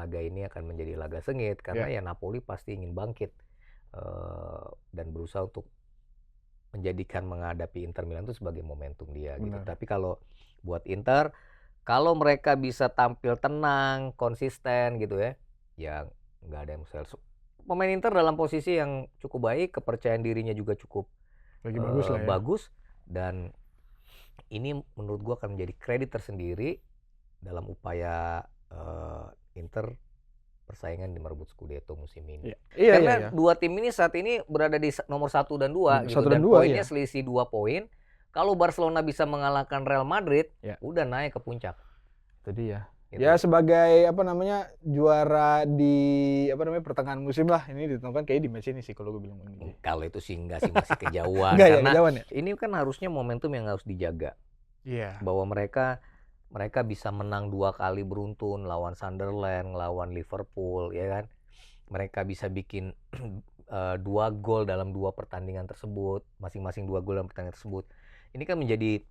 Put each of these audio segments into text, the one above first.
laga ini akan menjadi laga sengit karena ya Napoli pasti ingin bangkit dan berusaha untuk menjadikan menghadapi Inter Milan itu sebagai momentum dia gitu. Tapi kalau buat Inter, kalau mereka bisa tampil tenang, konsisten gitu ya nggak ada yang mustahil. Pemain Inter dalam posisi yang cukup baik, kepercayaan dirinya juga cukup lagi bagus lah ya. Bagus, dan ini menurut gua akan menjadi kredit tersendiri dalam upaya Inter persaingan di merebut Scudetto musim ini. Karena dua tim ini saat ini berada di nomor 1 dan 2 gitu, dan poinnya selisih 2 poin. Kalau Barcelona bisa mengalahkan Real Madrid, udah naik ke puncak. Itu dia. Gitu. Ya sebagai juara di pertengahan musim lah, ini ditentukan kayak di match ini sih kalau gue bilang ini. Kalau itu sih enggak sih, masih kejauhan. Karena ini kan harusnya momentum yang harus dijaga. Bahwa mereka bisa menang 2 kali beruntun lawan Sunderland, lawan Liverpool, ya kan. Mereka bisa bikin 2 gol dalam 2 pertandingan tersebut, masing-masing 2 gol dalam pertandingan tersebut. Ini kan menjadi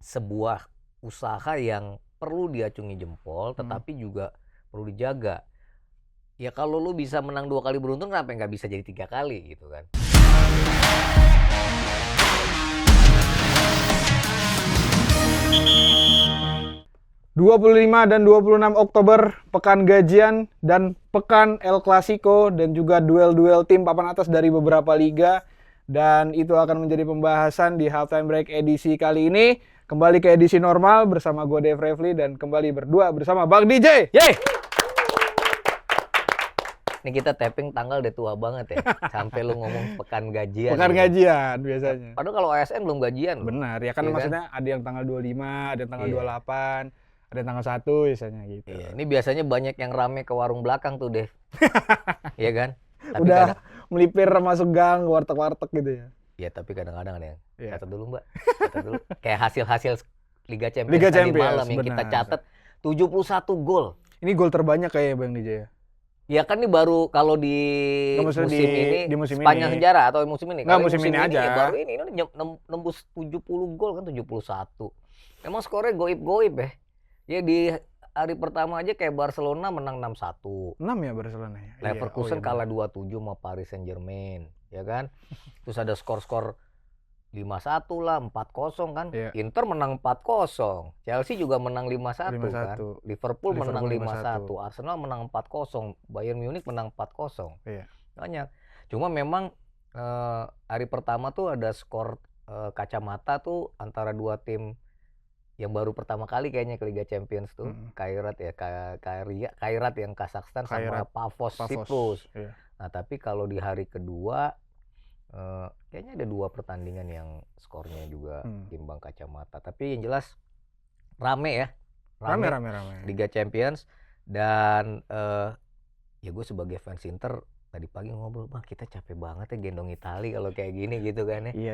sebuah usaha yang perlu diacungi jempol, tetapi juga perlu dijaga. Ya kalau lu bisa menang 2 kali beruntun, kenapa nggak bisa jadi 3 kali gitu kan? ...25 dan 26 Oktober, pekan gajian dan pekan El Clasico, dan juga duel-duel tim papan atas dari beberapa liga. Dan itu akan menjadi pembahasan di Halftime Break edisi kali ini. Kembali ke edisi normal bersama gue Dave Revli dan kembali berdua bersama Bang DJ. Yeay! Ini kita tapping tanggal udah tua banget ya. Sampai lu ngomong pekan gajian. Pekan gajian biasanya. Padahal kalau ASN belum gajian. Benar, ya kan maksudnya ada yang tanggal 25, ada yang tanggal 28, ada yang tanggal 1 biasanya gitu. Iya, ini biasanya banyak yang rame ke warung belakang tuh, Dave. Iya kan? Tapi udah melipir masuk gang, warteg-warteg gitu ya. Iya, tapi kadang-kadang ada yang catat dulu, Mbak. Catat dulu. Kayak hasil-hasil Liga Champions tadi malam yang kita catat 71 gol. Ini gol terbanyak kayaknya Bang DJ ya. Ya kan ini baru kalau di musim ini sepanjang sejarah atau musim ini. Nggak, musim ini aja. Ya baru ini nembus 70 gol kan, 71. Emang skornya goib-goib ya. Ya di hari pertama aja kayak Barcelona menang 6-1. 6 ya Barcelona ya. Leverkusen kalah 2-7 sama Paris Saint-Germain, ya kan? Terus ada skor-skor 5-1 lah, 4-0 kan. Inter menang 4-0. Chelsea juga menang 5-1 kan. Liverpool menang 5-1. Arsenal menang 4-0. Bayern Munich menang 4-0. Banyak. Cuma memang hari pertama tuh ada skor kacamata tuh antara dua tim yang baru pertama kali kayaknya ke Liga Champions tuh. Kairat ya, Kairat yang Kazakhstan sama Pafos Siprus. Nah, tapi kalau di hari kedua kayaknya ada 2 pertandingan yang skornya juga imbang kacamata. Tapi yang jelas rame ya. Rame. Liga Champions. Dan ya gue sebagai fans Inter tadi pagi ngobrol, Bang, kita capek banget ya gendong Itali kalau kayak gini gitu kan ya. Iya,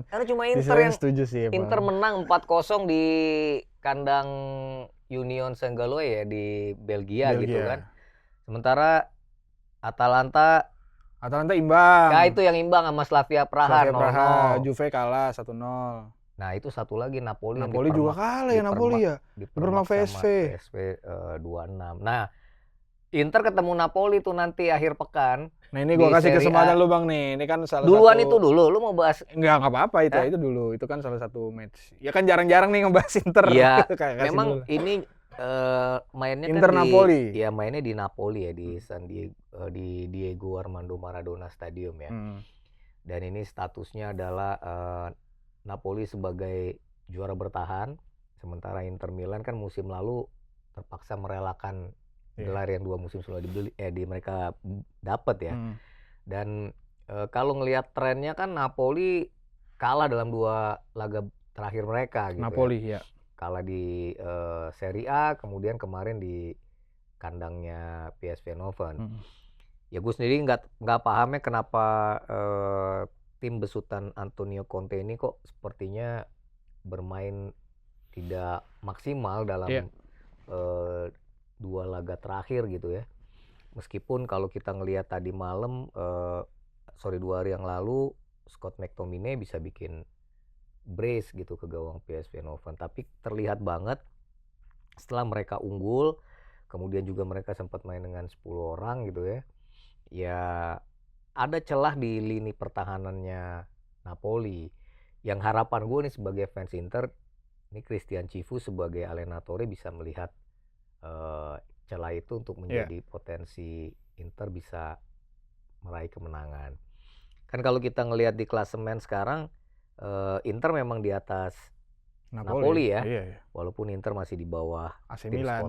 karena cuma Inter yang sih, Inter menang 4-0 di kandang Union Saint-Galois ya di Belgia gitu kan. Sementara Atalanta imbang. Nah, itu yang imbang sama Slavia Praha 0-0. Juve kalah 1-0. Nah, itu satu lagi Napoli juga kalah ya, Napoli ya. Dipermak PSV 2-6. Nah, Inter ketemu Napoli tuh nanti akhir pekan. Nah, ini gua kasih kesempatan lu Bang nih. Ini kan salah duluan satu. Itu dulu, lu mau bahas? Enggak apa-apa itu dulu. Itu kan salah satu match. Ya kan jarang-jarang nih ngebahas Inter. Iya. Memang ini mainnya Inter kan Napoli. Ya mainnya di Napoli ya, di San Diego, di Diego Armando Maradona Stadium ya. Dan ini statusnya adalah Napoli sebagai juara bertahan, sementara Inter Milan kan musim lalu terpaksa merelakan gelar yang 2 musim sebelumnya mereka dapat ya. Dan kalau ngelihat trennya kan Napoli kalah dalam 2 laga terakhir mereka gitu. Napoli ya. Kalah di Serie A, kemudian kemarin di kandangnya PSV Eindhoven. Ya gue sendiri nggak pahamnya kenapa tim besutan Antonio Conte ini kok sepertinya bermain tidak maksimal dalam 2 laga terakhir gitu ya. Meskipun kalau kita ngelihat tadi malam 2 hari yang lalu Scott McTominay bisa bikin brace gitu ke gawang PSV Eindhoven, tapi terlihat banget setelah mereka unggul kemudian juga mereka sempat main dengan 10 orang gitu ya. Ya ada celah di lini pertahanannya Napoli. Yang harapan gue nih sebagai fans Inter, ini Christian Cifu sebagai allenatore bisa melihat celah itu untuk menjadi potensi Inter bisa meraih kemenangan. Kan kalau kita ngelihat di klasemen sekarang, Inter memang di atas Napoli ya. Iya. Walaupun Inter masih di bawah AC tim Milan.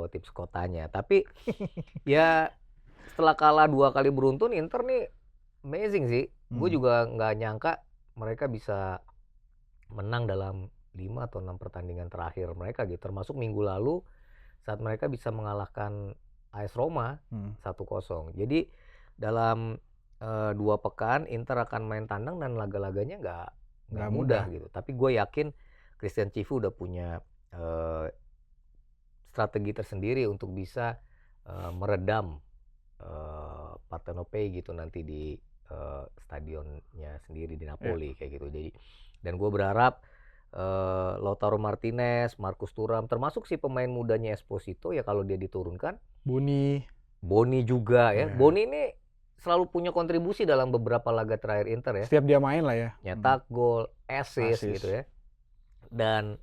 tim sekotanya. Tapi ya setelah kalah 2 kali beruntun, Inter nih amazing sih. Gue juga nggak nyangka mereka bisa menang dalam 5 atau 6 pertandingan terakhir mereka gitu. Termasuk minggu lalu saat mereka bisa mengalahkan AS Roma 1-0. Jadi dalam 2 pekan Inter akan main tandang dan laga-laganya nggak mudah gitu. Tapi gue yakin Christian Cifu udah punya strategi tersendiri untuk bisa meredam Partenopei gitu nanti di stadionnya sendiri di Napoli kayak gitu. Jadi dan gue berharap Lautaro Martinez, Marcus Thuram, termasuk si pemain mudanya Esposito ya kalau dia diturunkan. Boni juga ya. Boni ini selalu punya kontribusi dalam beberapa laga terakhir Inter ya. Setiap dia main lah ya. Nyetak gol, assist gitu ya. Dan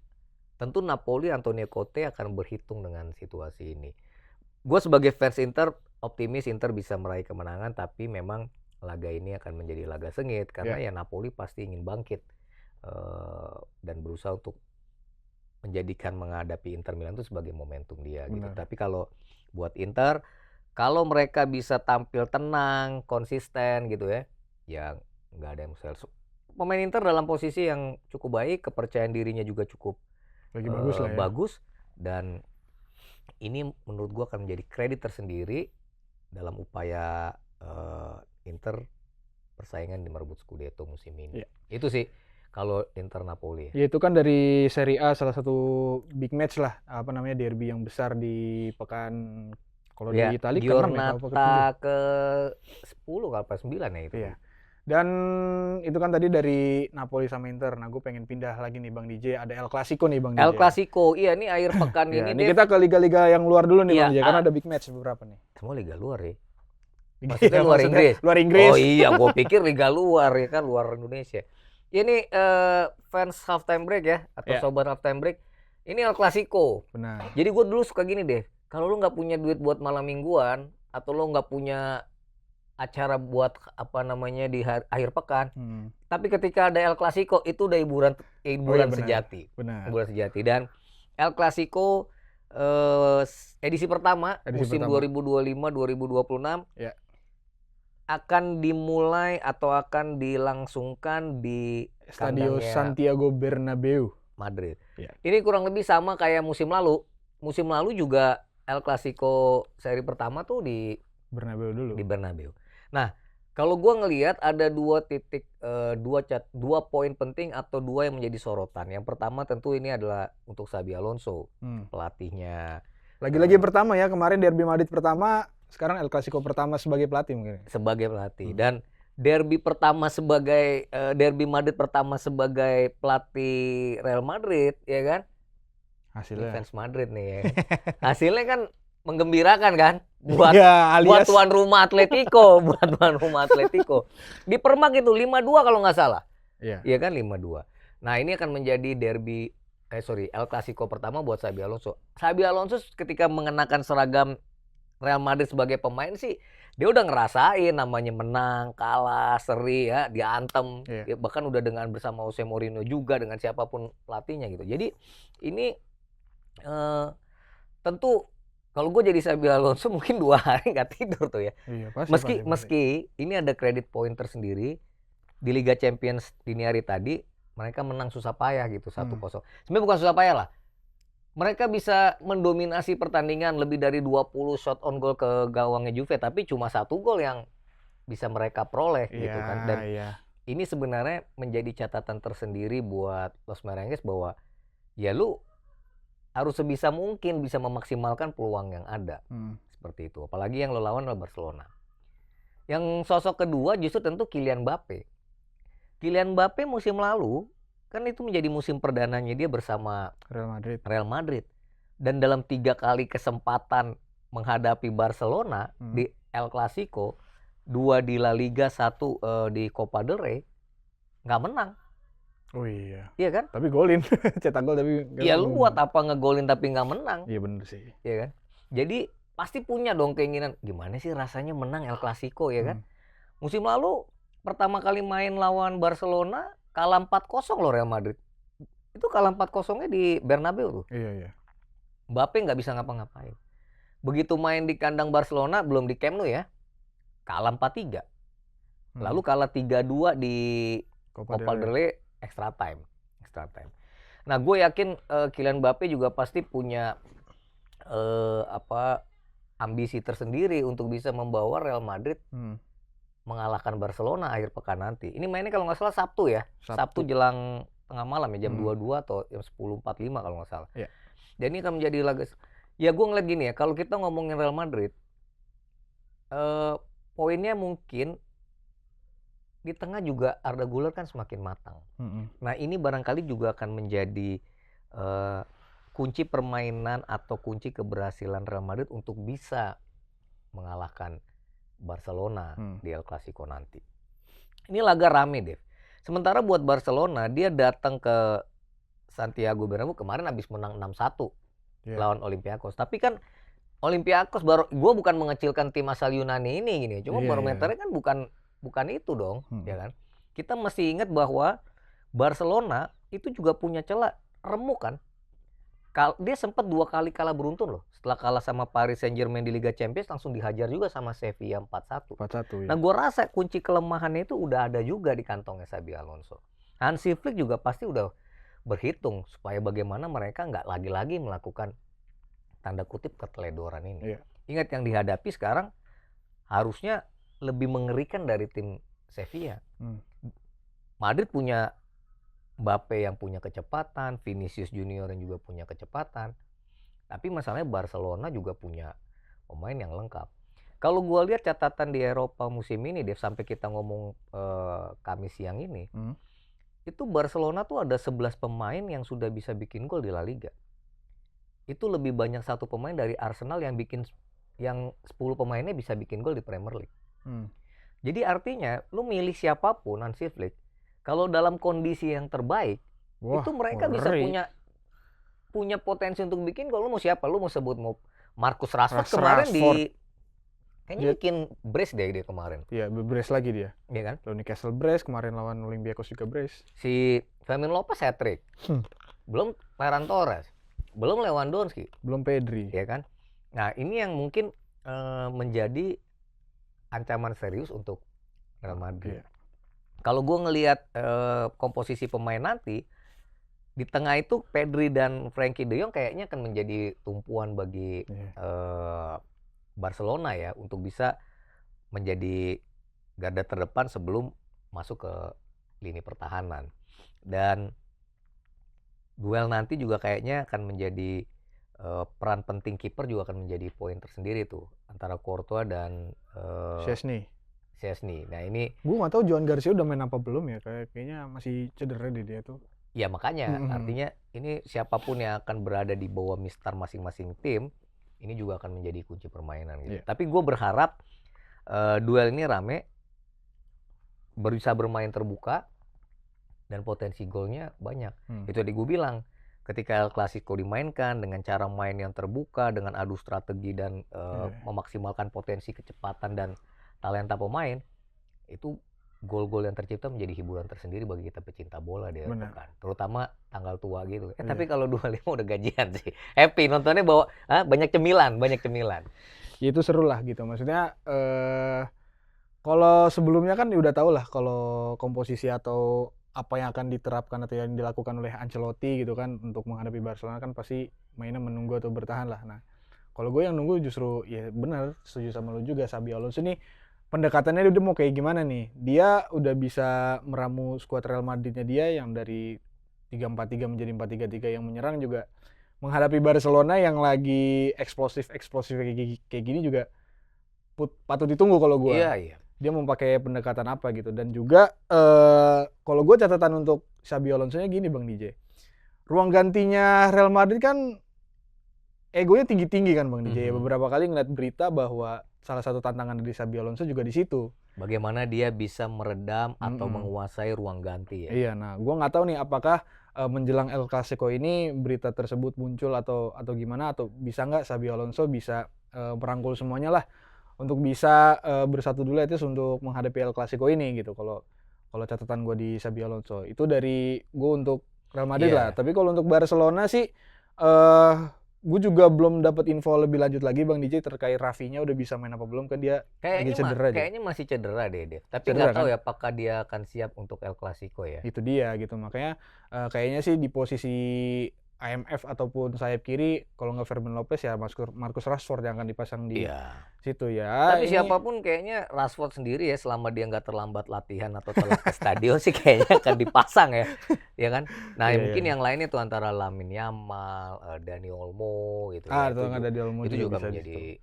tentu Napoli, Antonio Conte akan berhitung dengan situasi ini. Gue sebagai fans Inter optimis Inter bisa meraih kemenangan, tapi memang laga ini akan menjadi laga sengit karena ya Napoli pasti ingin bangkit dan berusaha untuk menjadikan menghadapi Inter Milan itu sebagai momentum dia gitu. Tapi kalau buat Inter, kalau mereka bisa tampil tenang, konsisten gitu ya, ya nggak ada yang mustahil. Pemain Inter dalam posisi yang cukup baik, kepercayaan dirinya juga cukup bagus dan ini menurut gua akan menjadi kredit tersendiri dalam upaya Inter persaingan di merebut Scudetto musim ini. Itu sih kalau Inter Napoli. Ya itu kan dari Serie A salah satu big match lah, derby yang besar di pekan kalau di Italia Giornata ke-10 apa 9 ya itu. Iya. Dan itu kan tadi dari Napoli sama Inter. Nah, gue pengen pindah lagi nih Bang DJ. Ada El Clasico nih Bang DJ. El Clasico, iya nih akhir pekan ini. Ini kita ke liga-liga yang luar dulu nih Bang DJ, karena ada big match beberapa nih. Semua liga luar ya. Maksudnya luar Inggris. Luar Inggris. Oh iya, gue pikir liga luar ya kan, luar Indonesia. Ini fans halftime break ya atau sobat halftime break. Ini El Clasico. Benar. Jadi gue dulu suka gini deh. Kalau lu nggak punya duit buat malam mingguan atau lu nggak punya acara buat di akhir pekan, tapi ketika ada El Clasico itu udah hiburan sejati. Benar. Hiburan sejati. Dan El Clasico edisi pertama musim 2025-2026 akan dimulai atau akan dilangsungkan di Stadio Santiago Bernabeu, Madrid. Ini kurang lebih sama kayak musim lalu. Musim lalu juga El Clasico seri pertama tuh di Bernabeu dulu. Di Bernabeu. Nah, kalau gue ngelihat ada dua poin penting atau dua yang menjadi sorotan. Yang pertama tentu ini adalah untuk Xabi Alonso, pelatihnya. Lagi-lagi pertama ya, kemarin derby Madrid pertama, sekarang El Clasico pertama sebagai pelatih mungkin. Sebagai pelatih. Dan derby Madrid pertama sebagai pelatih Real Madrid, ya kan? Hasilnya. Fans Madrid nih ya. Hasilnya kan menggembirakan kan buat tuan rumah Atletico, Dipermak itu 5-2 kalau nggak salah. Iya kan 5-2. Nah, ini akan menjadi derby El Clasico pertama buat Xabi Alonso. Xabi Alonso ketika mengenakan seragam Real Madrid sebagai pemain sih dia udah ngerasain namanya menang, kalah, seri ya, diantem. Ya, bahkan udah dengan bersama Jose Mourinho juga dengan siapapun pelatihnya gitu. Jadi ini tentu kalau gue jadi Xabi Alonso mungkin 2 hari nggak tidur tuh ya. Meski ini ada kredit poin tersendiri di Liga Champions dini hari tadi mereka menang susah payah gitu 1-0. Sebenarnya bukan susah payah lah. Mereka bisa mendominasi pertandingan lebih dari 20 shot on goal ke gawangnya Juve, tapi cuma 1 gol yang bisa mereka peroleh gitu kan. Dan ini sebenarnya menjadi catatan tersendiri buat Los Merengues bahwa ya lu harus sebisa mungkin bisa memaksimalkan peluang yang ada. Seperti itu. Apalagi yang lo lawan adalah Barcelona. Yang sosok kedua justru tentu Kylian Mbappe. Kylian Mbappe musim lalu kan itu menjadi musim perdananya dia bersama Real Madrid. Dan dalam 3 kali kesempatan menghadapi Barcelona di El Clasico, 2 di La Liga, 1 di Copa del Rey, nggak menang. Oh iya. Iya kan? Tapi golin, cetak gol tapi nggak. Iya, lu buat apa ngegolin tapi nggak menang? Iya bener sih. Iya kan? Jadi pasti punya dong keinginan, gimana sih rasanya menang El Clasico, ya kan? Musim lalu pertama kali main lawan Barcelona kalah 4-0 loh Real Madrid. Itu kalah 4-0-nya di Bernabeu tuh. Iya. Mbappe nggak bisa ngapa-ngapain. Begitu main di kandang Barcelona, belum di Camp Nou ya, kalah 4-3. Lalu kalah 3-2 di Copa del Rey extra time. Nah, gue yakin Kylian Mbappe juga pasti punya ambisi tersendiri untuk bisa membawa Real Madrid mengalahkan Barcelona akhir pekan nanti. Ini mainnya kalau nggak salah Sabtu ya. Sabtu jelang tengah malam ya, jam 22 atau jam 10.45 kalau nggak salah. Yeah. Dan ini akan menjadi laga. Ya gue ngeliat gini ya, kalau kita ngomongin Real Madrid, poinnya mungkin di tengah juga Arda Güler kan semakin matang. Nah ini barangkali juga akan menjadi kunci permainan atau kunci keberhasilan Real Madrid untuk bisa mengalahkan Barcelona di El Clasico nanti. Ini laga rame, Dev. Sementara buat Barcelona, dia datang ke Santiago Bernabeu kemarin habis menang 6-1 lawan Olympiakos. Tapi kan Olympiakos baru, gue bukan mengecilkan tim asal Yunani ini gini, cuma barometernya kan bukan itu dong, ya kan? Kita mesti ingat bahwa Barcelona itu juga punya celah remuk kan. Dia sempat 2 kali kalah beruntun loh. Setelah kalah sama Paris Saint-Germain di Liga Champions, langsung dihajar juga sama Sevilla 4-1. Ya. Nah, gue rasa kunci kelemahannya itu udah ada juga di kantongnya Xabi Alonso. Hansi Flick juga pasti udah berhitung supaya bagaimana mereka nggak lagi-lagi melakukan tanda kutip keteledoran ini. Ingat yang dihadapi sekarang harusnya lebih mengerikan dari tim Sevilla. Madrid punya Mbappe yang punya kecepatan, Vinicius Junior yang juga punya kecepatan. Tapi masalahnya Barcelona juga punya pemain yang lengkap. Kalau gue lihat catatan di Eropa musim ini, Dev, sampai kita ngomong Kamis siang ini, itu Barcelona tuh ada 11 pemain yang sudah bisa bikin gol di La Liga. Itu lebih banyak satu pemain dari Arsenal yang 10 pemainnya bisa bikin gol di Premier League. Jadi artinya lu milih siapapun Hansi Flick, kalau dalam kondisi yang terbaik, itu mereka bisa punya potensi untuk bikin gol. Lu mau siapa? Lu mau sebut Marcus Rashford kemarin kayaknya bikin brace deh dia kemarin. Iya, brace lagi dia. Iya kan? Lawan Newcastle brace, kemarin lawan Olympiakos juga brace. Si Fermin Lopez hat-trick. Belum Ferran Torres. Belum Lewandowski. Belum Pedri. Iya kan? Nah, ini yang mungkin menjadi ancaman serius untuk Real Madrid. Kalau gue ngelihat komposisi pemain nanti, di tengah itu Pedri dan Frenkie de Jong kayaknya akan menjadi tumpuan bagi Barcelona ya, untuk bisa menjadi garda terdepan sebelum masuk ke lini pertahanan. Dan duel nanti juga kayaknya akan menjadi peran penting kiper juga akan menjadi poin tersendiri tuh antara Courtois dan Szczęsny. Nah ini gue nggak tahu Joan Garcia udah main apa belum ya, kayaknya masih cedera deh dia tuh. Ya makanya artinya ini siapapun yang akan berada di bawah mistar masing-masing tim ini juga akan menjadi kunci permainan gitu. Tapi gue berharap duel ini rame, bisa bermain terbuka dan potensi golnya banyak. Itu tadi gue bilang, ketika El Clasico dimainkan dengan cara main yang terbuka, dengan adu strategi dan memaksimalkan potensi kecepatan dan talenta pemain, itu gol-gol yang tercipta menjadi hiburan tersendiri bagi kita pecinta bola di pekan, terutama tanggal tua gitu. Tapi kalau 25 udah gajian sih, happy nontonnya, bawa banyak cemilan. Ya itu seru lah gitu. Maksudnya kalau sebelumnya kan udah tahu lah kalau komposisi atau apa yang akan diterapkan atau yang dilakukan oleh Ancelotti gitu kan untuk menghadapi Barcelona kan pasti mainnya menunggu atau bertahan lah. Nah, kalau gue yang nunggu justru ya benar, setuju sama lo juga, Xabi Alonso ini pendekatannya udah mau kayak gimana nih. Dia udah bisa meramu skuad Real Madridnya dia yang dari 3-4-3 menjadi 4-3-3 yang menyerang, juga menghadapi Barcelona yang lagi eksplosif kayak gini juga patut ditunggu kalau gue. Iya. Dia mau pakai pendekatan apa gitu. Dan juga kalau gue catatan untuk Xabi Alonso nya gini Bang DJ. Ruang gantinya Real Madrid kan egonya tinggi-tinggi kan Bang DJ. Beberapa kali ngeliat berita bahwa salah satu tantangan dari Xabi Alonso juga di situ. Bagaimana dia bisa meredam atau menguasai ruang ganti ya. Iya, nah gue nggak tahu nih apakah menjelang El Clasico ini berita tersebut muncul atau gimana, atau bisa nggak Xabi Alonso bisa merangkul semuanya lah untuk bisa bersatu dulu itu untuk menghadapi El Clasico ini gitu. Kalau catatan gue di Xabi Alonso itu dari gue untuk Real Madrid lah. Tapi kalau untuk Barcelona sih gue juga belum dapat info lebih lanjut lagi Bang DJ terkait Rafinya udah bisa main apa belum, kan dia lagi cedera aja. Kayaknya masih cedera deh Dev. Tapi nggak tahu ya apakah dia akan siap untuk El Clasico ya. Itu dia gitu, makanya kayaknya sih di posisi IMF ataupun sayap kiri kalau nggak Fermin Lopez ya Marcus Rashford yang akan dipasang di situ ya. Tapi siapapun kayaknya Rashford sendiri ya selama dia nggak terlambat latihan atau telat ke stadion sih kayaknya akan dipasang ya, ya kan? Nah mungkin yang lainnya tuh antara Lamine Yamal, Dani Olmo gitu. Itu juga menjadi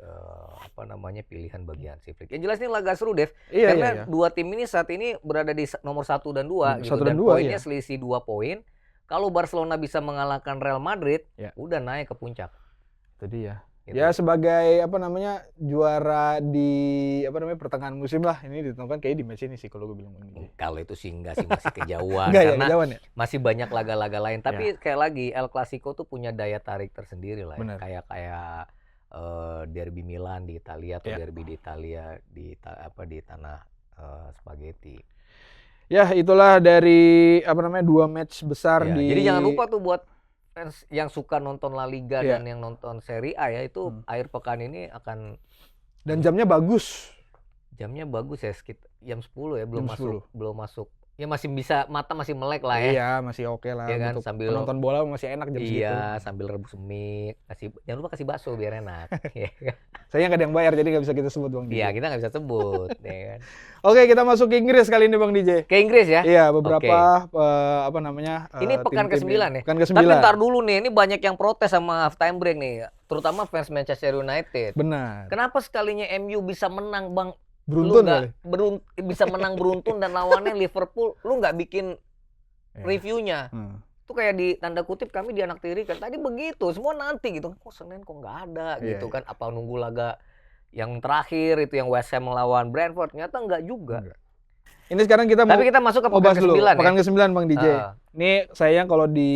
pilihan bagi Hansi Flick. Yang jelas ini laga seru Dev, karena dua tim ini saat ini berada di nomor 1 dan 2 gitu, dan poinnya selisih 2 poin. Kalau Barcelona bisa mengalahkan Real Madrid, udah naik ke puncak. Itu dia. Gitu. Ya sebagai juara di pertengahan musim lah, ini ditentukan kayak di match ini sih kalau gue bilang ini. Kalau itu sih enggak sih, masih kejauhan karena masih banyak laga-laga lain. Tapi kayak lagi El Clasico tuh punya daya tarik tersendiri lah. Ya. Kayak derby Milan di Italia atau derby di Italia di tanah spaghetti. Ya itulah dari 2 match besar di. Jadi jangan lupa tuh buat fans yang suka nonton La Liga dan yang nonton Serie A ya, itu akhir pekan ini akan. Dan jamnya bagus. Jamnya bagus ya, sekitar jam 10 ya, belum masuk. Ya masih bisa, mata masih melek lah ya. Iya, masih oke lah. Ya kan, untuk sambil nonton bola masih enak jam segitu. Iya, sambil rebus mie, jangan lupa kasih bakso biar enak. Saya nggak ada yang bayar jadi nggak bisa kita sebut Bang DJ. Iya, kita nggak bisa sebut. Ya kan. Oke, kita masuk ke Inggris kali ini Bang DJ. Ke Inggris ya? Iya, beberapa ini pekan ke-9 ya. Pekan ke-9. Tapi ntar dulu nih, ini banyak yang protes sama half time break nih, terutama fans Manchester United. Benar. Kenapa sekalinya MU bisa menang Bang? Beruntun kali. Bisa menang beruntun dan lawannya Liverpool, lu nggak bikin reviewnya. Itu kayak di tanda kutip kami di anak tiri kan tadi begitu, semua nanti gitu. Kok Senin kok nggak ada gitu kan? Apa nunggu laga yang terakhir itu yang West Ham melawan Brentford? Ternyata nggak juga. Ini sekarang kita kita masuk ke pekan ke-9 ya. Pekan ke-9 Bang DJ. Ini sayang kalau di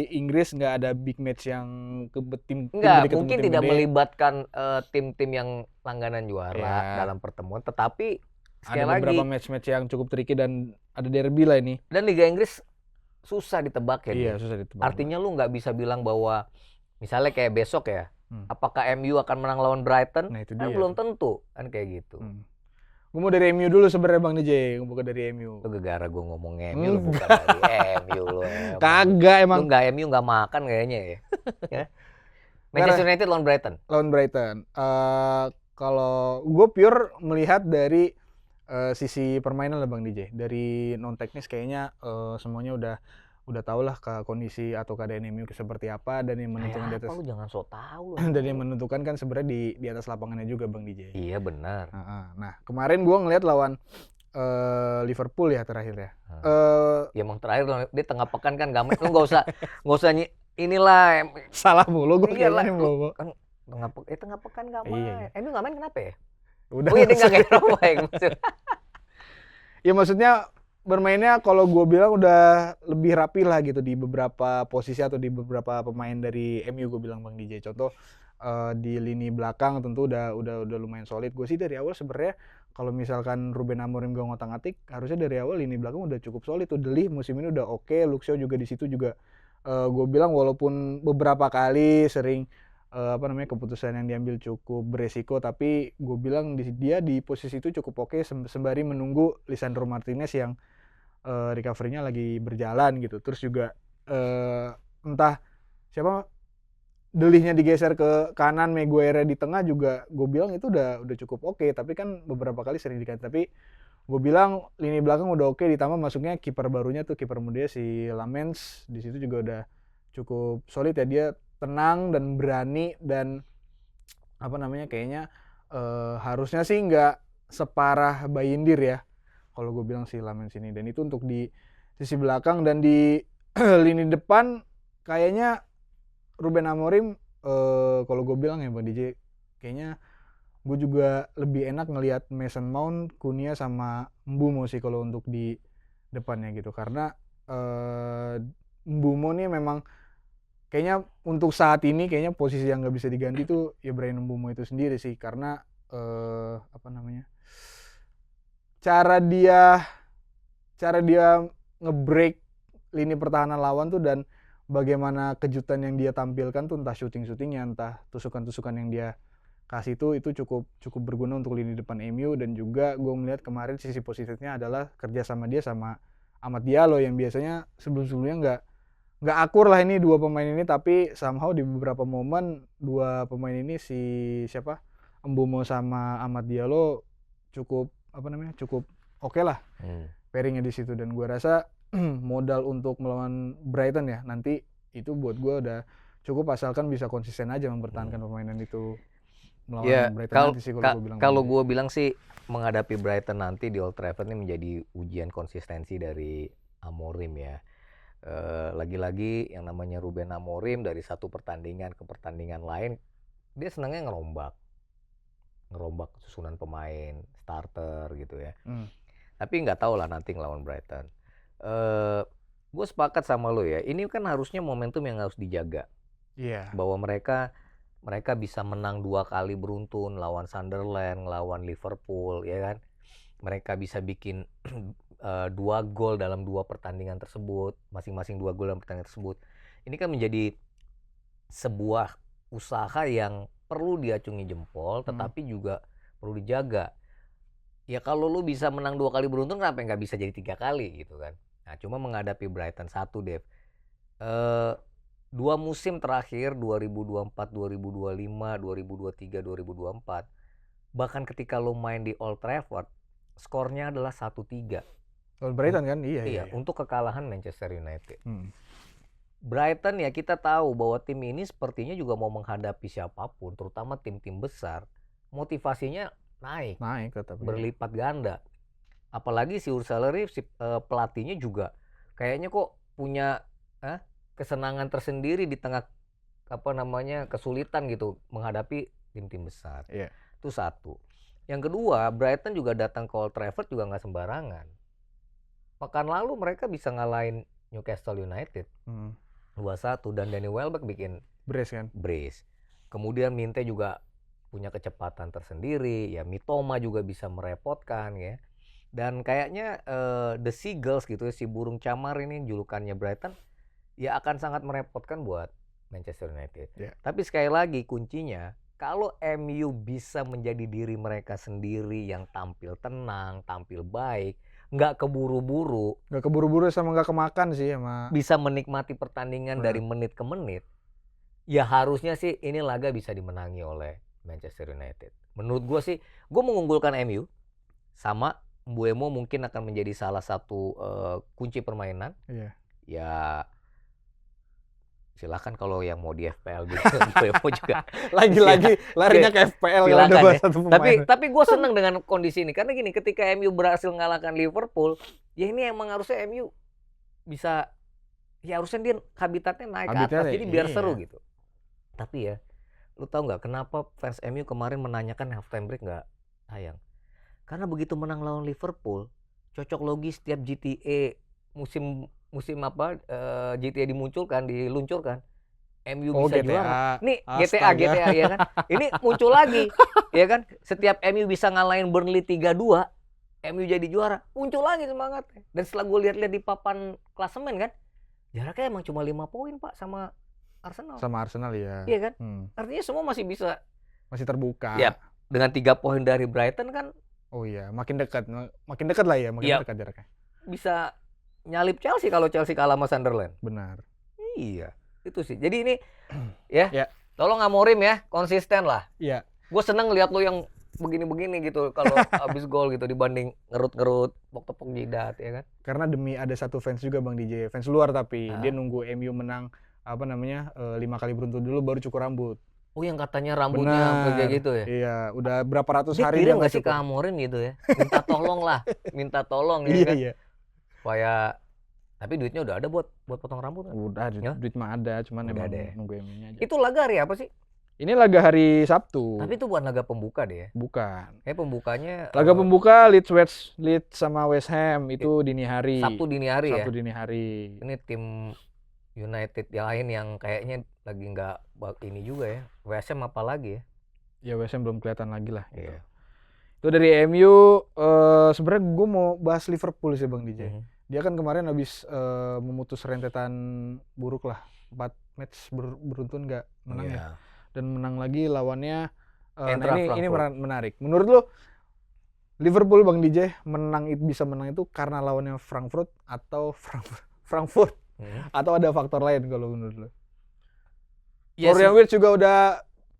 Inggris nggak ada big match yang tim mungkin tidak melibatkan tim-tim yang langganan juara dalam pertemuan, tetapi sekali lagi beberapa match-match yang cukup tricky dan ada derby lah ini. Dan Liga Inggris susah ditebak ya. Iya, susah ditebak. Artinya lu nggak bisa bilang bahwa misalnya kayak besok ya, apakah MU akan menang lawan Brighton? Nah, itu kan dia. Belum tentu kan kayak gitu. Gue mau dari MU dulu sebenarnya Bang DJ, gue buka dari MU. Lu gara-gara gue ngomong MU, lu bukan dari MU lu. Kagak emang. Lu nggak MU nggak makan kayaknya ya. Manchester United lawan Brighton. Lawan Brighton. Kalau gue pure melihat dari sisi permainan lah Bang DJ. Dari non teknis kayaknya semuanya udah tahu lah ke kondisi atau keadaan MU seperti apa, dan yang menentukan di atas. Lu jangan sok tahu. Dan yang menentukan kan sebenarnya di atas lapangannya juga Bang DJ. Iya benar. Nah kemarin gue ngeliat lawan Liverpool ya terakhir ya. Ya emang terakhir dia tengah pekan kan gak main. Lu nggak usah inilah. Salah mulu gue kayaknya Bobo. Tengah pekan gak main. MU nggak main kenapa ya? Udah. Dia nggak kayak main maksudnya. Ya maksudnya bermainnya kalau gue bilang udah lebih rapi lah gitu di beberapa posisi atau di beberapa pemain dari MU gue bilang Bang DJ. Contoh di lini belakang tentu udah lumayan solid. Gue sih dari awal sebenarnya kalau misalkan Ruben Amorim gak ngotak-ngatik, harusnya dari awal lini belakang udah cukup solid. Tuh Delih musim ini udah oke, Luke Shaw juga di situ juga gue bilang walaupun beberapa kali sering keputusan yang diambil cukup beresiko, tapi gue bilang dia di posisi itu cukup oke sembari menunggu Lisandro Martinez yang recovery-nya lagi berjalan gitu. Terus juga entah siapa Delihnya digeser ke kanan, Maguire di tengah juga gue bilang itu udah cukup oke, tapi kan beberapa kali sering diganti. Tapi gue bilang lini belakang udah oke, ditambah masuknya kiper barunya tuh, kiper muda si Lamens di situ juga udah cukup solid ya. Dia tenang dan berani dan kayaknya harusnya sih nggak separah Bayindir ya kalau gue bilang si Lamens ini. Dan itu untuk di sisi belakang. Dan di lini depan kayaknya Ruben Amorim kalau gue bilang ya Bang DJ, kayaknya gue juga lebih enak ngelihat Mason Mount, Cunha sama Mbeumo sih kalau untuk di depannya gitu. Karena Mbeumo nih memang kayaknya untuk saat ini kayaknya posisi yang nggak bisa diganti tuh ya Bryan Mbeumo itu sendiri sih. Karena cara dia nge-break lini pertahanan lawan tuh, dan bagaimana kejutan yang dia tampilkan tuh, entah shooting-shootingnya, entah tusukan-tusukan yang dia kasih itu cukup berguna untuk lini depan MU. Dan juga gue melihat kemarin sisi positifnya adalah kerja sama dia sama Amad Diallo yang biasanya sebelum-sebelumnya nggak akur lah ini dua pemain ini, tapi somehow di beberapa momen dua pemain ini si Mbeumo sama Amad Diallo cukup oke lah pairingnya di situ. Dan gue rasa modal untuk melawan Brighton ya nanti itu buat gue udah cukup, asalkan bisa konsisten aja mempertahankan permainan itu melawan Brighton nanti sih kalau gue bilang sih menghadapi Brighton nanti di Old Trafford ini menjadi ujian konsistensi dari Amorim ya. Lagi-lagi yang namanya Ruben Amorim dari satu pertandingan ke pertandingan lain dia senangnya ngerombak susunan pemain starter gitu ya. Tapi nggak tahu lah nanti ngelawan Brighton. Gue sepakat sama lo ya, ini kan harusnya momentum yang harus dijaga. Bahwa mereka bisa menang 2 kali beruntun lawan Sunderland, lawan Liverpool, ya kan. Mereka bisa bikin 2 gol dalam 2 pertandingan tersebut, masing-masing 2 gol dalam pertandingan tersebut. Ini kan menjadi sebuah usaha yang perlu diacungi jempol, tetapi juga perlu dijaga. Ya kalau lu bisa menang 2 kali beruntun, kenapa nggak bisa jadi 3 kali gitu kan. Nah cuma menghadapi Brighton satu Dev. 2 musim terakhir 2024, 2025, 2023, 2024 bahkan ketika lo main di Old Trafford skornya adalah 1-3 lawan Brighton kan. Iya. Untuk kekalahan Manchester United. Brighton ya kita tahu bahwa tim ini sepertinya juga mau menghadapi siapapun, terutama tim-tim besar, motivasinya naik tetap berlipat ganda. Apalagi si Ursaleri pelatihnya juga kayaknya kok punya kesenangan tersendiri di tengah kesulitan gitu menghadapi tim-tim besar. Itu satu. Yang kedua, Brighton juga datang ke Old Trafford juga nggak sembarangan. Pekan lalu mereka bisa ngalahin Newcastle United 2-1 dan Danny Welbeck bikin brace. Kemudian Minte juga punya kecepatan tersendiri, ya Mitoma juga bisa merepotkan ya. Dan kayaknya The Seagulls gitu ya, si burung camar ini julukannya Brighton ya akan sangat merepotkan buat Manchester United. Tapi sekali lagi kuncinya kalau MU bisa menjadi diri mereka sendiri yang tampil tenang, tampil baik, nggak keburu-buru sama nggak kemakan sih sama, bisa menikmati pertandingan dari menit ke menit, ya harusnya sih ini laga bisa dimenangi oleh Manchester United. Menurut gue sih, gue mengunggulkan MU sama Mbeumo mungkin akan menjadi salah satu kunci permainan. Ya silakan kalau yang mau di FPL gitu Mbeumo juga lagi larinya ke FPL silakan ya. Tapi gue seneng dengan kondisi ini karena gini, ketika MU berhasil mengalahkan Liverpool ya ini emang harusnya MU bisa, ya harusnya dia habitatnya naik ke atas jadi biar seru gitu. Tapi ya lu tahu nggak kenapa fans MU kemarin menanyakan halftime break nggak tayang? Karena begitu menang lawan Liverpool cocok logis setiap GTA musim GTA diluncurkan MU bisa GTA. juara. Nih GTA ya kan. Ini muncul lagi ya kan. Setiap MU bisa ngalahin Burnley 3-2, MU jadi juara. Muncul lagi semangatnya. Dan setelah gue lihat-lihat di papan klasemen kan, jaraknya emang cuma 5 poin Pak sama Arsenal ya. Iya kan? Artinya semua masih terbuka. Ya, dengan 3 poin dari Brighton kan. Oh iya, makin dekat lah ya, dekat jaraknya. Bisa nyalip Chelsea kalau Chelsea kalah sama Sunderland. Benar. Iya, itu sih. Jadi ini ya. Tolong Amorim ya, konsisten lah. Iya. Gue seneng lihat lo yang begini-begini gitu kalau habis gol gitu dibanding ngerut-ngerut, tepok-tepok jidat ya kan. Karena demi ada satu fans juga Bang DJ, fans luar tapi dia nunggu MU menang 5 kali beruntun dulu baru cukur rambut. Oh yang katanya rambutnya kayak gitu ya? Iya, udah berapa ratus hari dia nggak sih ke Amorim gitu ya? Minta tolong ya kan? Supaya Tapi duitnya udah ada buat potong rambut kan? Udah, Ya? duit mah ada, cuman Udah emang ada ya? nunggu MU-nya aja. Itu laga hari apa sih? Ini laga hari Sabtu. Tapi itu bukan laga pembuka deh ya? Bukan. Pemukanya Laga pembuka Leeds sama West Ham itu dini hari. Sabtu dini hari ya? Sabtu dini hari. Ini tim United yang lain yang kayaknya lagi nggak ini juga ya. West Ham apa lagi ya? Ya West Ham belum kelihatan lagi lah gitu. Iya. Itu dari MU, sebenarnya gue mau bahas Liverpool sih Bang DJ. Dia kan kemarin habis memutus rentetan buruk lah. 4 match beruntun nggak menang ya. Dan menang lagi lawannya, ini menarik. Menurut lo Liverpool Bang DJ bisa menang itu karena lawannya Frankfurt atau Frankfurt atau ada faktor lain kalau menurut lo? Florian Wirtz juga udah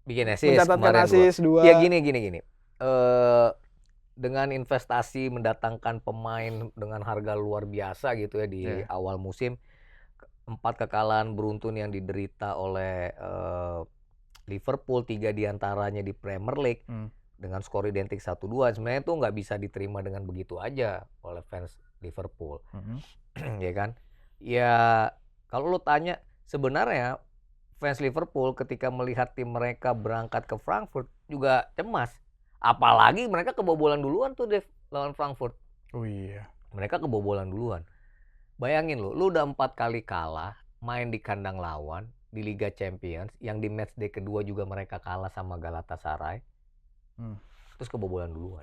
bikin assist, mencatatkan assist 2. Ya gini. Dengan investasi mendatangkan pemain dengan harga luar biasa gitu ya di awal musim, 4 kekalahan beruntun yang diderita oleh Liverpool, 3 diantaranya di Premier League dengan skor identik 1-2, sebenarnya itu nggak bisa diterima dengan begitu aja oleh fans Liverpool. Ya kan? Ya kalau lu tanya sebenarnya fans Liverpool ketika melihat tim mereka berangkat ke Frankfurt juga cemas. Apalagi mereka kebobolan duluan tuh Dev lawan Frankfurt. Oh iya. Mereka kebobolan duluan. Bayangin lu udah 4 kali kalah main di kandang lawan di Liga Champions yang di match day kedua juga mereka kalah sama Galatasaray. Terus kebobolan duluan.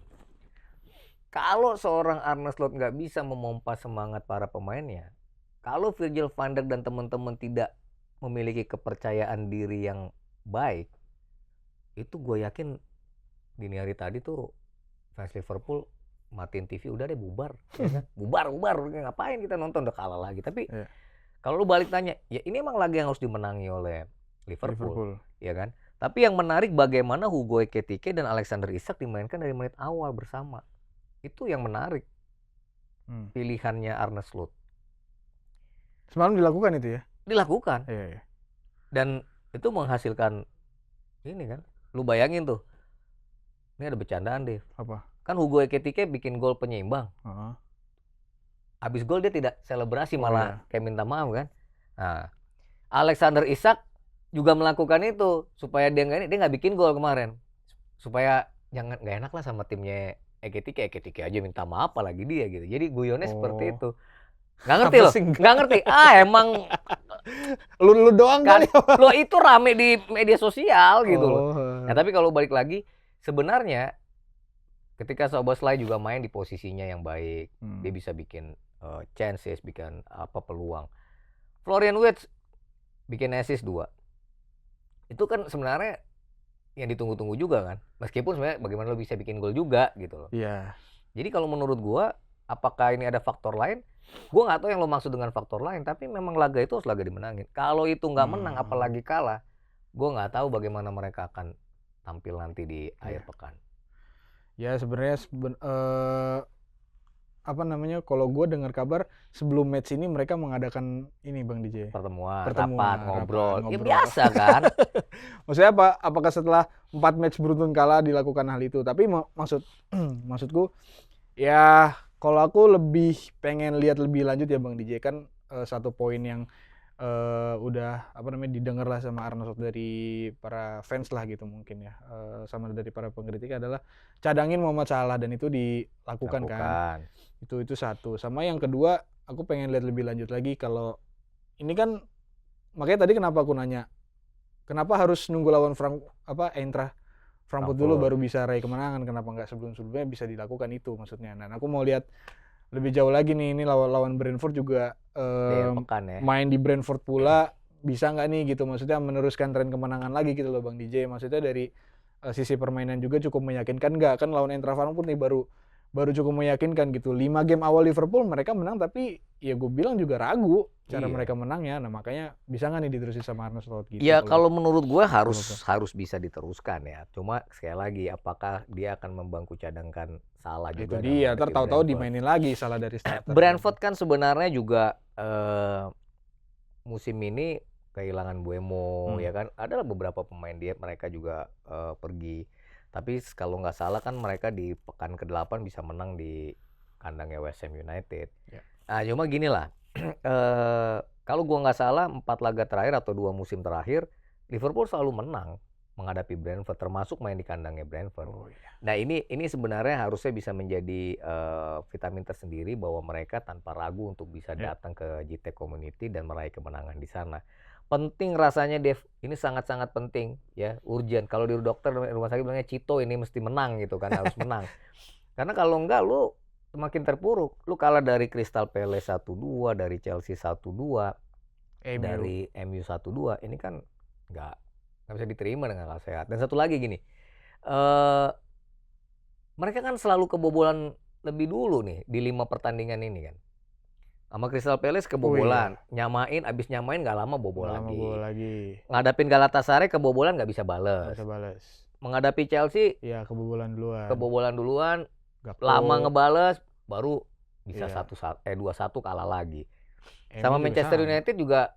Kalau seorang Arne Slot nggak bisa memompa semangat para pemainnya, kalau Virgil van Dijk dan teman-teman tidak memiliki kepercayaan diri yang baik, itu gue yakin dini hari tadi tuh fans Liverpool matiin TV, udah deh bubar, ya kan? bubar, ngapain kita nonton, udah kalah lagi. Tapi kalau lu balik tanya, ya ini emang laga yang harus dimenangi oleh Liverpool. Ya kan? Tapi yang menarik bagaimana Hugo Ekitike dan Alexander Isak dimainkan dari menit awal bersama. Itu yang menarik. Pilihannya Arne Slot. Semalam dilakukan itu ya? Dilakukan. Iya. Dan itu menghasilkan ini kan. Lu bayangin tuh. Ini ada bercandaan deh. Apa? Kan Hugo Ekitike bikin gol penyeimbang. Habis gol dia tidak selebrasi, malah kayak minta maaf kan. Nah, Alexander Isak juga melakukan itu supaya dia nggak bikin gol kemarin. Supaya nggak enak lah sama timnya Ekitike aja minta maaf apalagi dia gitu. Jadi guyonnya seperti itu. Nggak ngerti loh. Nggak ngerti. Emang lu doang kan? Lo itu rame di media sosial gitu loh. Nah, tapi kalau balik lagi sebenarnya ketika Szoboszlai juga main di posisinya yang baik, dia bisa bikin chances, bikin peluang. Florian Wirtz bikin assist 2. Itu kan sebenarnya yang ditunggu-tunggu juga kan. Meskipun sebenarnya bagaimana lo bisa bikin gol juga gitu loh. Iya. Jadi kalau menurut gua, apakah ini ada faktor lain? Gua nggak tahu yang lo maksud dengan faktor lain, tapi memang laga itu harus laga dimenangin. Kalau itu nggak menang, apalagi kalah, gua nggak tahu bagaimana mereka akan tampil nanti di akhir pekan. Ya sebenarnya kalau gue dengar kabar sebelum match ini mereka mengadakan ini Bang DJ. Pertemuan, rapat, ngobrol. Ya biasa kan. Maksudnya apa? Apakah setelah 4 match beruntun kalah dilakukan hal itu? Tapi maksudku ya kalau aku lebih pengen lihat lebih lanjut ya Bang DJ, kan satu poin yang udah didengar lah sama Arne Slot dari para fans lah gitu mungkin ya, sama dari para pengkritik adalah cadangin Mohamed Salah, dan itu dilakukan kan. Itu satu. Sama yang kedua, aku pengen lihat lebih lanjut lagi kalau ini kan, makanya tadi kenapa aku nanya kenapa harus nunggu lawan Eintracht Frankfurt dulu baru bisa raih kemenangan, kenapa nggak sebelum-sebelumnya bisa dilakukan itu maksudnya. Dan aku mau lihat lebih jauh lagi nih, ini lawan Brentford juga main di Brentford pula, bisa nggak nih gitu, maksudnya meneruskan tren kemenangan lagi gitu loh Bang DJ. Maksudnya dari sisi permainan juga cukup meyakinkan nggak, kan lawan Eintracht Frankfurt nih baru cukup meyakinkan gitu. 5 game awal Liverpool mereka menang, tapi ya gue bilang juga ragu cara mereka menangnya. Nah makanya bisa nggak nih diterusin sama Arne Slot gitu? Ya kalau menurut gue harus bisa diteruskan ya. Cuma sekali lagi, apakah dia akan membangku cadangkan Salah juga? Itu dia, tahu-tahu dimainin lagi Salah dari starter. Brentford kan sebenarnya juga musim ini kehilangan Mbeumo ya kan. Ada beberapa pemain mereka juga pergi. Tapi kalau nggak salah kan mereka di pekan ke-8 bisa menang di kandangnya West Ham United. Nah cuma gini lah, Kalau gua nggak salah 4 laga terakhir atau 2 musim terakhir, Liverpool selalu menang menghadapi Brentford, termasuk main di kandangnya Brentford. Oh iya. Nah ini sebenarnya harusnya bisa menjadi vitamin tersendiri bahwa mereka tanpa ragu untuk bisa datang ke JT Community dan meraih kemenangan di sana. Penting rasanya Dev, ini sangat-sangat penting ya, urgent. Kalau di dokter rumah sakit bilangnya Cito ini mesti menang gitu kan, harus menang. Karena kalau enggak lu semakin terpuruk. Lu kalah dari Crystal Palace 1-2, dari Chelsea 1-2, dari MU 1-2. Ini kan nggak bisa diterima dengan akal sehat. Dan satu lagi gini, mereka kan selalu kebobolan lebih dulu nih di 5 pertandingan ini kan. Sama Crystal Palace kebobolan, nyamain, abis nyamain nggak lama bobol lagi. Ngadapin Galatasaray kebobolan nggak bisa bales. Menghadapi Chelsea, ya kebobolan duluan, lama ngebales, baru bisa 2-1 kalah lagi. Sama Manchester United juga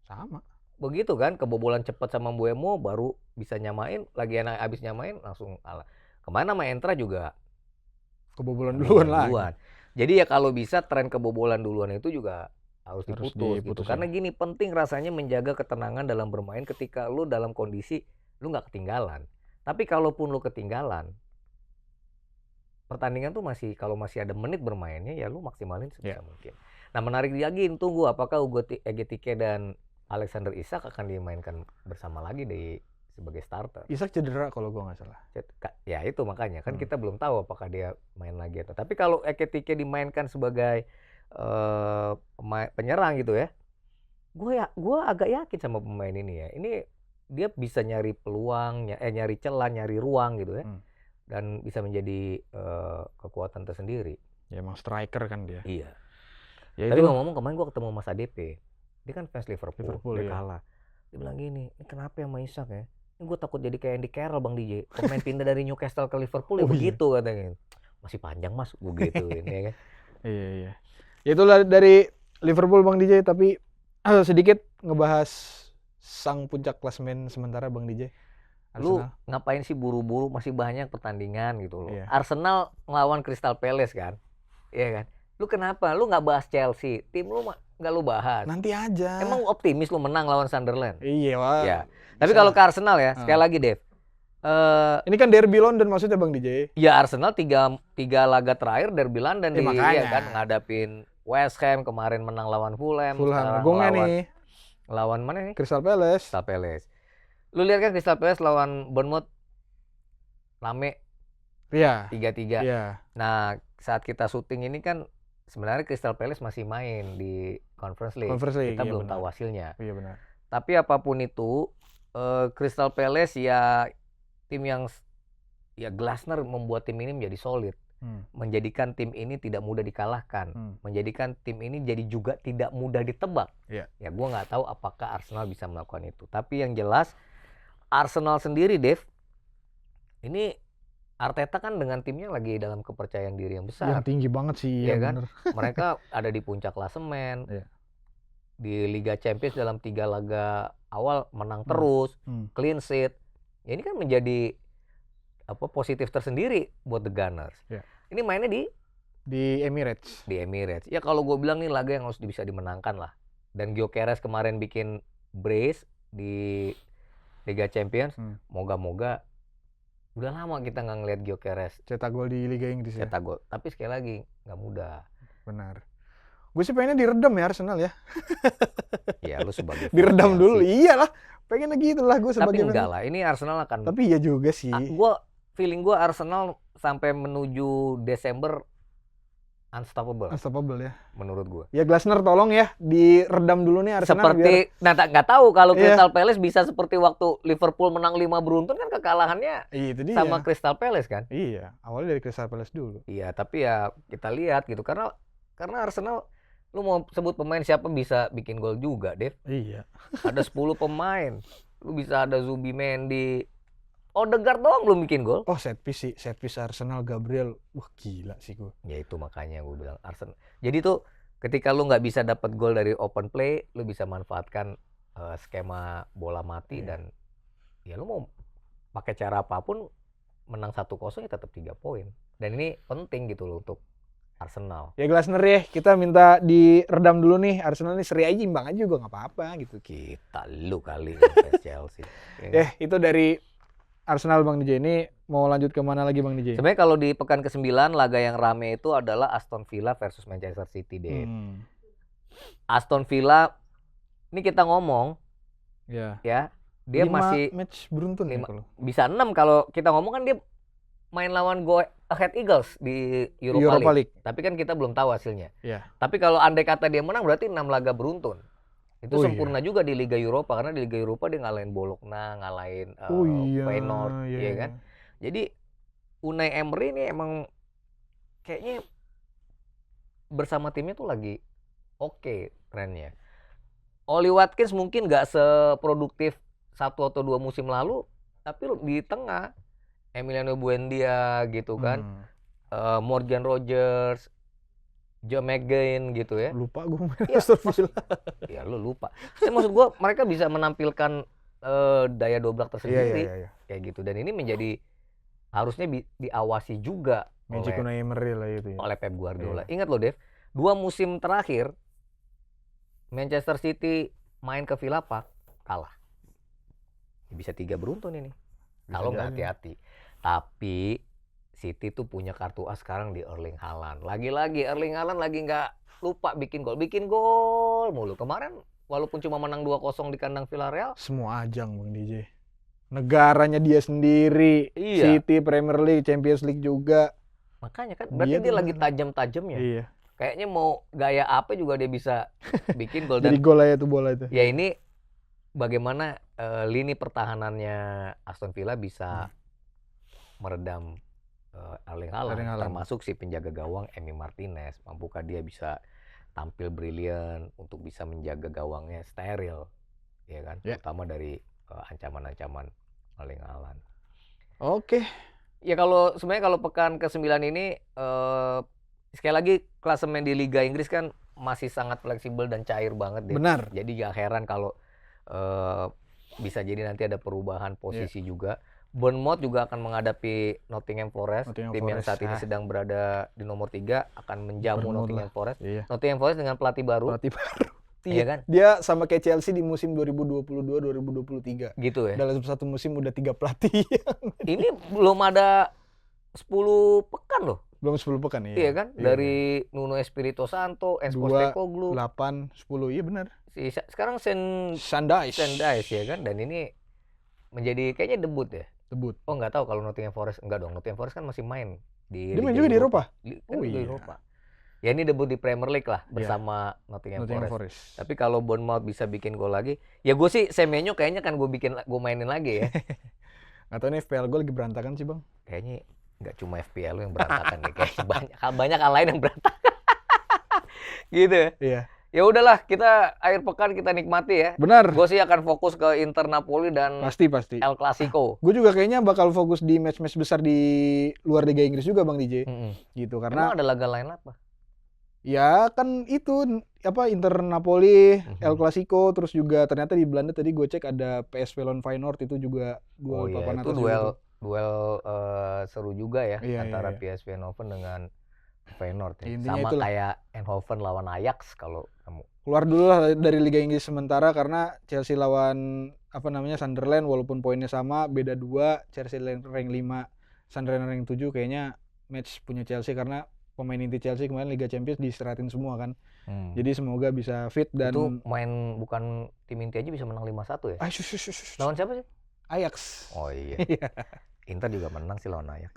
sama. Begitu kan, kebobolan cepat sama Mbeumo, baru bisa nyamain, lagi abis nyamain langsung kalah. Kemana sama Entra juga kebobolan duluan lagi. Jadi ya kalau bisa tren kebobolan duluan itu juga harus diputus gitu. Karena gini, penting rasanya menjaga ketenangan dalam bermain ketika lu dalam kondisi lu nggak ketinggalan. Tapi kalaupun lu ketinggalan, pertandingan tuh kalau masih ada menit bermainnya, ya lu maksimalin sebisa mungkin. Nah menarik lagi, tunggu apakah Ugo Ekitike dan Alexander Isak akan dimainkan bersama lagi sebagai starter. Isak cedera kalau gua nggak salah. Ya itu makanya kan kita belum tahu apakah dia main lagi atau. Tapi kalau Ekitike dimainkan sebagai penyerang gitu ya, gue agak yakin sama pemain ini ya. Ini dia bisa nyari peluang, nyari celah, nyari ruang gitu ya, dan bisa menjadi kekuatan tersendiri. Ya emang striker kan dia. Iya. Ya, tapi ngomong kemarin gue ketemu Mas ADP, dia kan fans Liverpool dia kalah. Dia bilang gini, ini kenapa ya sama Isak ya? Ini gue takut jadi kayak Andy Carroll Bang DJ. Pemain pindah dari Newcastle ke Liverpool ya begitu katanya. Masih panjang Mas, gue gituin ya kan. Iya. Ya itulah dari Liverpool Bang DJ, tapi sedikit ngebahas sang puncak klasemen sementara Bang DJ. Arsenal. Lu ngapain sih buru-buru, masih banyak pertandingan gitu loh. Iya. Arsenal ngelawan Crystal Palace kan. Iya kan? Lu kenapa? Lu nggak bahas Chelsea? Tim lu nggak lu bahas? Nanti aja. Emang optimis lu menang lawan Sunderland? Iya, wah. Ya. Tapi kalau ke Arsenal ya, sekali lagi Dev. Ini kan derby London maksudnya Bang DJ. Ya Arsenal tiga laga terakhir derby London ya kan, ngadapin West Ham, kemarin menang lawan Fulham. Gongnya nih. Lawan mana nih? Crystal Palace. Lu lihat kan Crystal Palace lawan Bournemouth rame. Iya. 3-3. Iya. Nah, saat kita syuting ini kan sebenarnya Crystal Palace masih main di Conference League. Kita belum tahu hasilnya. Iya benar. Tapi apapun itu, Crystal Palace ya tim yang ya Glasner membuat tim ini menjadi solid. Menjadikan tim ini tidak mudah dikalahkan. Menjadikan tim ini jadi juga tidak mudah ditebak. Ya gue nggak tahu apakah Arsenal bisa melakukan itu. Tapi yang jelas Arsenal sendiri, Dev, ini Arteta kan dengan timnya lagi dalam kepercayaan diri yang besar. Yang tinggi banget sih, ya kan? Mereka ada di puncak klasemen. Di Liga Champions dalam 3 laga awal menang terus, clean sheet. Ya ini kan menjadi positif tersendiri buat The Gunners. Ini mainnya di Emirates. Di Emirates. Ya kalau gue bilang nih laga yang harus bisa dimenangkan lah. Dan Gyökeres kemarin bikin brace di Liga Champions. Moga-moga. Udah lama kita nggak ngeliat Gyökeres cetak gol di Liga Inggris. Cetak gol. Tapi sekali lagi nggak mudah. Benar. Gue sih pengennya diredam ya Arsenal ya. Ya lu sebagai diredam dulu. Iyalah. Pengennya gitu lah gue sebagai. Tapi enggak lah. Ini Arsenal akan. Tapi iya juga sih. Feeling gue Arsenal sampai menuju Desember unstoppable ya. Menurut gue. Ya Glasner tolong ya diredam dulu nih Arsenal. Seperti nggak tahu kalau Crystal Palace bisa seperti waktu Liverpool menang 5 beruntun kan kekalahannya sama Crystal Palace kan. Iya, awalnya dari Crystal Palace dulu. Iya, tapi ya kita lihat gitu karena Arsenal lu mau sebut pemain siapa bisa bikin gol juga, Dev. Iya. Ada 10 pemain. Lu bisa ada Zubimendi, Odegaard doang belum bikin gol. Oh, set piece Arsenal Gabriel. Wah, gila sih gue. Ya itu makanya gue bilang Arsenal. Jadi tuh ketika lu nggak bisa dapat gol dari open play, lu bisa manfaatkan skema bola mati dan ya lu mau pakai cara apapun menang 1-0 ya tetap 3 poin. Dan ini penting gitu loh untuk Arsenal. Ya Glasner ya, kita minta diredam dulu nih. Arsenal nih seri aja, imbang aja juga nggak apa-apa gitu. Kita lu kali ngefans Chelsea. Ya, itu dari Arsenal Bang DJ. Ini mau lanjut ke mana lagi Bang DJ? Sebenarnya kalau di pekan ke-9 laga yang rame itu adalah Aston Villa versus Manchester City deh. Aston Villa ini kita ngomong ya dia 5 masih match beruntun 5, kalau. Bisa 6 kalau kita ngomong kan dia main lawan Go Ahead Eagles di Europa League. Tapi kan kita belum tahu hasilnya. Tapi kalau andai kata dia menang berarti 6 laga beruntun. Itu sempurna juga di Liga Eropa karena di Liga Eropa dia ngalahin Bologna, ngalahin Feyenoord, ya kan. Jadi Unai Emery ini emang kayaknya bersama timnya tuh lagi oke trennya. Oli Watkins mungkin nggak seproduktif 1 atau 2 musim lalu, tapi di tengah Emiliano Buendia gitu kan, Morgan Rogers, Joe McGinn gitu ya. Lupa gue. Ya lu lupa. Maksud gue mereka bisa menampilkan daya dobrak tersendiri kayak gitu. Dan ini menjadi harusnya diawasi juga Magic Unai Emery lah itu ya. Oleh Pep Guardiola. Ingat loh Dev, 2 musim terakhir Manchester City main ke Villa Park kalah. Bisa 3 beruntun ini. Kalau nggak hati-hati. Tapi City tuh punya kartu as sekarang di Erling Haaland. Lagi-lagi Erling Haaland lagi nggak lupa bikin gol mulu. Kemarin walaupun cuma menang 2-0 di kandang Villarreal. Semua ajang Bang DJ. Negaranya dia sendiri. City, Premier League, Champions League juga. Makanya kan berarti dia lagi tajam-tajamnya. Iya. Kayaknya mau gaya apa juga dia bisa bikin gol. Jadi gol aja tuh bola itu. Ya ini bagaimana lini pertahanannya Aston Villa bisa meredam Erling Haaland, termasuk si penjaga gawang Emi Martinez. Mampukah dia bisa tampil brilian untuk bisa menjaga gawangnya steril, ya kan? Terutama dari ancaman-ancaman Erling Haaland. Oke. Ya sebenarnya kalau pekan ke-9 ini sekali lagi klasemen di Liga Inggris kan masih sangat fleksibel dan cair banget deh. Benar. Jadi gak heran kalau bisa jadi nanti ada perubahan posisi juga. Bournemouth juga akan menghadapi Nottingham Forest. Tim yang saat ini sedang berada di nomor 3 akan menjamu Nottingham Forest. Nottingham Forest dengan pelatih baru. Iya kan? Dia sama kayak Chelsea di musim 2022-2023. Gitu ya. Dalam satu musim udah 3 pelatih. Ini belum ada 10 pekan loh. Belum 10 pekan ya. Iya kan? Dari Nuno Espirito Santo, Postecoglou 8, 10, iya benar. Sekarang Sandais ya kan? Dan ini menjadi kayaknya debut ya. Debut. Oh nggak tahu kalau Nottingham Forest, enggak dong. Nottingham Forest kan masih main dia main juga di Eropa. Di Eropa. Ya ini debut di Premier League lah bersama Nottingham Forest. Tapi kalau Bournemouth bisa bikin gol lagi, ya gue sih Semenyo kayaknya kan gue mainin lagi ya. Nggak tahu nih FPL gue lagi berantakan sih bang. Kayaknya nggak cuma FPL lu yang berantakan nih, kayaknya banyak hal lain yang berantakan. Gitu ya. Iya. Ya udahlah, kita akhir pekan kita nikmati ya. Benar. Gue sih akan fokus ke Inter Napoli dan pasti El Clasico. Gue juga kayaknya bakal fokus di match-match besar di luar Liga Inggris juga Bang DJ. Gitu karena emang ada laga lain apa? Ya kan itu Inter Napoli, El Clasico, terus juga ternyata di Belanda tadi gue cek ada PSV lawan Feyenoord itu juga duel papan atas. Itu duel seru juga ya antara PSV Eindhoven dengan Feyenoord ya. Sama itulah. Kayak Eindhoven lawan Ajax kalau kamu. Keluar dulu lah dari Liga Inggris sementara karena Chelsea lawan Sunderland walaupun poinnya sama beda 2, Chelsea rank 5, Sunderland rank 7 kayaknya match punya Chelsea karena pemain inti Chelsea kemarin Liga Champions diistirahatin semua kan. Jadi semoga bisa fit dan itu main bukan tim inti aja bisa menang 5-1 ya? Lawan siapa sih? Ajax. Oh iya. Inter juga menang sih lawan Ajax.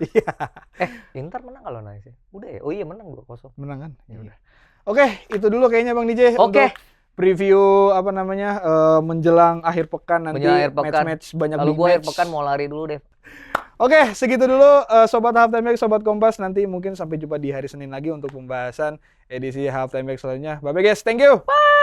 Inter menang kalau Ajax ya? Udah ya? Oh iya menang 2-0. Menang kan? Ya udah. Oke, itu dulu kayaknya Bang DJ untuk preview menjelang akhir pekan nanti match-match banyak big match. Kalau gue akhir pekan mau lari dulu deh. Oke, segitu dulu Sobat Halftime Break, Sobat Kompas. Nanti mungkin sampai jumpa di hari Senin lagi untuk pembahasan edisi Halftime Break selanjutnya. Bye-bye guys, thank you! Bye!